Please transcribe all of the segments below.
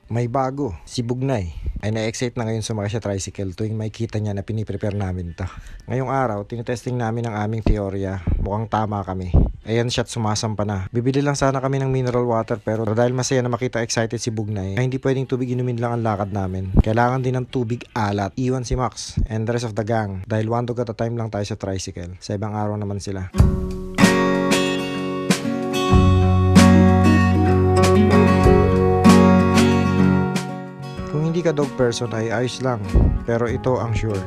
May bago, si Bugnay ay na-excite na ngayon sumakay sa tricycle tuwing makikita niya na piniprepare namin to. Ngayong araw, tinitesting namin ang aming teorya. Mukhang tama kami. Ayan siya't sumasampa na. Bibili lang sana kami ng mineral water pero dahil masaya na makita excited si Bugnay, ay hindi pwedeng tubig inumin lang ang lakad namin. Kailangan din ng tubig alat. Iwan si Max and the rest of the gang dahil one dog at a time lang tayo sa tricycle. Sa ibang araw naman sila. Kung hindi ka dog person ay ayos lang, pero ito ang sure.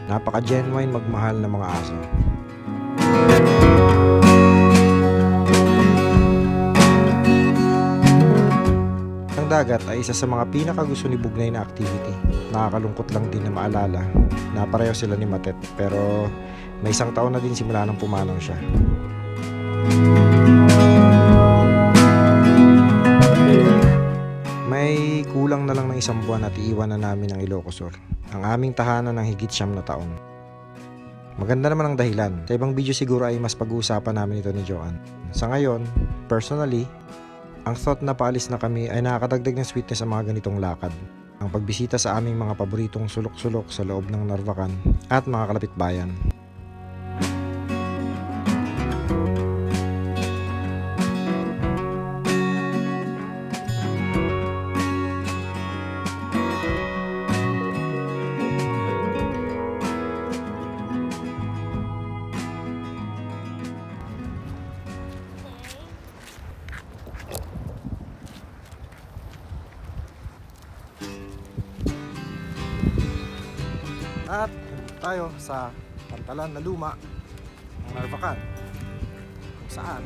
Napaka-genuine magmahal ng mga aso. Ang dagat ay isa sa mga pinakagusto ni Bugnay na activity. Nakakalungkot lang din na maalala na pareho sila ni Matet, pero may isang taon na din simula nang pumanong siya. May kulang na lang ng isang buwan at iiwan na namin ang Ilocos Sur, ang aming tahanan ng higit 9 na taon. Maganda naman ang dahilan. Sa ibang video siguro ay mas pag-uusapan namin ito ni Joanne. Sa ngayon, personally, ang thought na paalis na kami ay nakakadagdag ng sweetness sa mga ganitong lakad. Ang pagbisita sa aming mga paboritong sulok-sulok sa loob ng Narvacan at mga kalapit bayan. At tayo sa pantalan na luma ng Narvacan, kung saan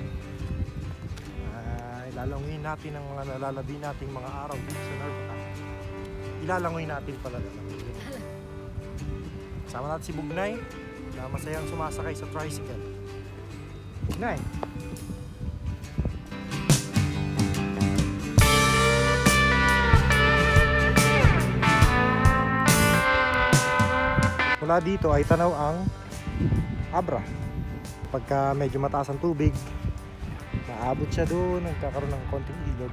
ilalangin natin ang mga nalalabi nating mga araw dito sa Narvacan. Ilalangoy natin pala lang. Sama natin si Bugnay na masayang sumasakay sa tricycle. Bugnay! Mula dito ay tanaw ang Abra. Pagka medyo mataas ang tubig, naabot siya doon, nagkakaroon ng konting ilog.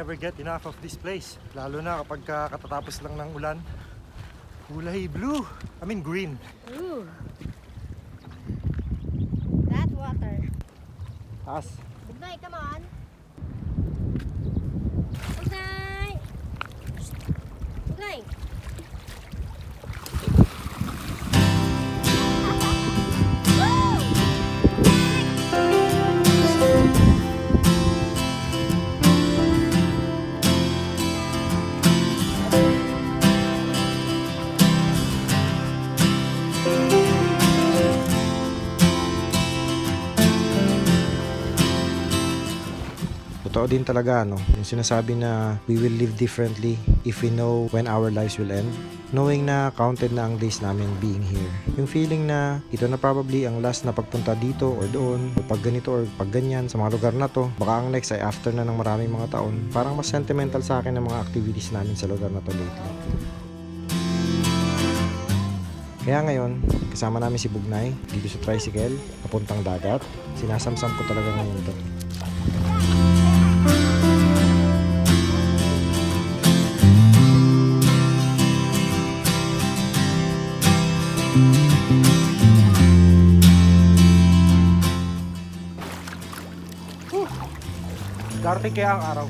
Never get enough of this place, lalo na kapag katatapos lang ng ulan. Kulay blue, I mean green. Ooh. That water. Taas. Bugnay, come on. Bugnay. Bugnay. Totoo din talaga, no? Yung sinasabi na we will live differently if we know when our lives will end. Knowing na counted na ang days namin being here. Yung feeling na ito na probably ang last na pagpunta dito or doon, o pag ganito or pag ganyan sa mga lugar na to. Baka ang next ay after na ng maraming mga taon. Parang mas sentimental sa akin ang mga activities namin sa lugar na to lately. Kaya ngayon, kasama namin si Bugnay dito sa tricycle, papuntang dagat. Sinasamsam ko talaga ngayon to. Darating kaya ang araw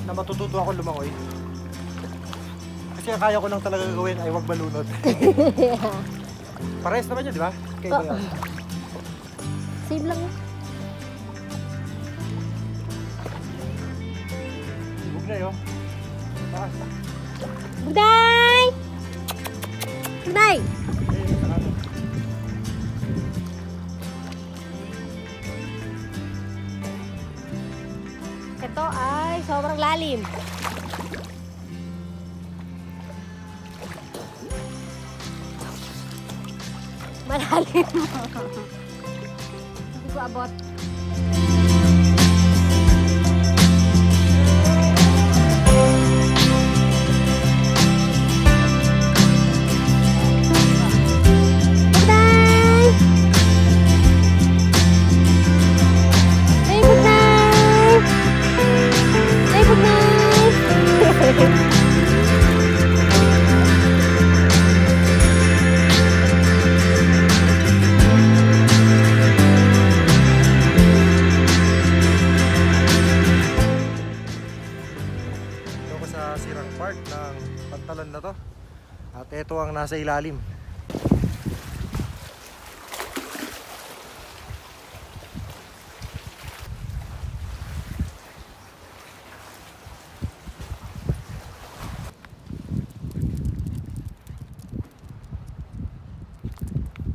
na matututo ako lumangoy. Kasi ang kaya ko lang talaga gawin ay wag malunod. Parehas naman yun, di ba? Kaya ba yun? Save lang. Ibog na yun. Taas. Bugnay! Bugnay! Ito ay sobrang lalim. Malalim. Hindi ko abot. Bugday! Hey, Bugday! Hey, Bugday! Ito ko sa sirang part ng pantalon na to. At ito ang nasa ilalim.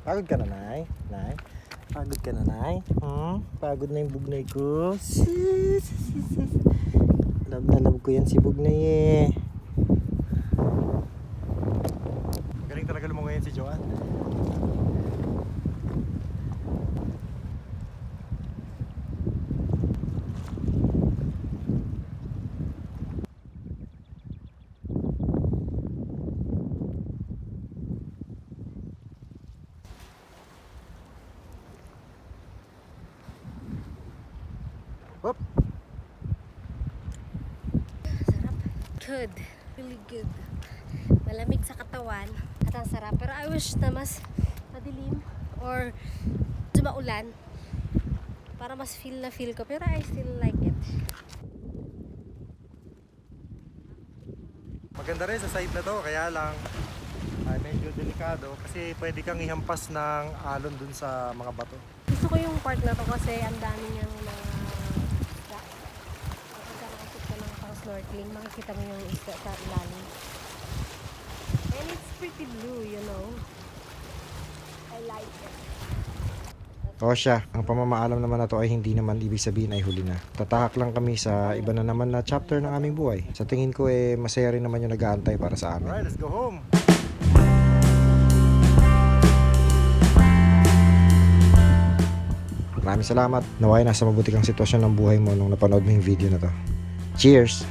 Pagod ka na, Nay? Nay? Pagod ka na, Nay? Pagod na yung bugnay ko. Love na love ko yan si bugnay eh. Magaling talaga lumangoy yan si Joanne. Hop! Good. Really good. Malamig sa katawan at ang sarap. Pero I wish na mas madilim or maulan para mas feel ko. Pero I still like it. Maganda rin sa side na to, kaya lang ay medyo delikado kasi pwede kang ihampas ng alon dun sa mga bato. Gusto ko yung part na to kasi ang dami niyang mga isda. Pagka nakasip ka ng pang snorkeling, makikita mo yung isda sa ilalim. And it's pretty blue, you know. I like it. O siya, ang pamamaalam naman na to ay hindi naman ibig sabihin ay huli na. Tatahak lang kami sa iba na naman na chapter ng aming buhay. Sa tingin ko masaya rin naman yung nag-aantay para sa amin. Alright, let's go home! Maraming salamat. Naway nasa mabuti kang sitwasyon ng buhay mo nung napanood mo yung video na to. Cheers!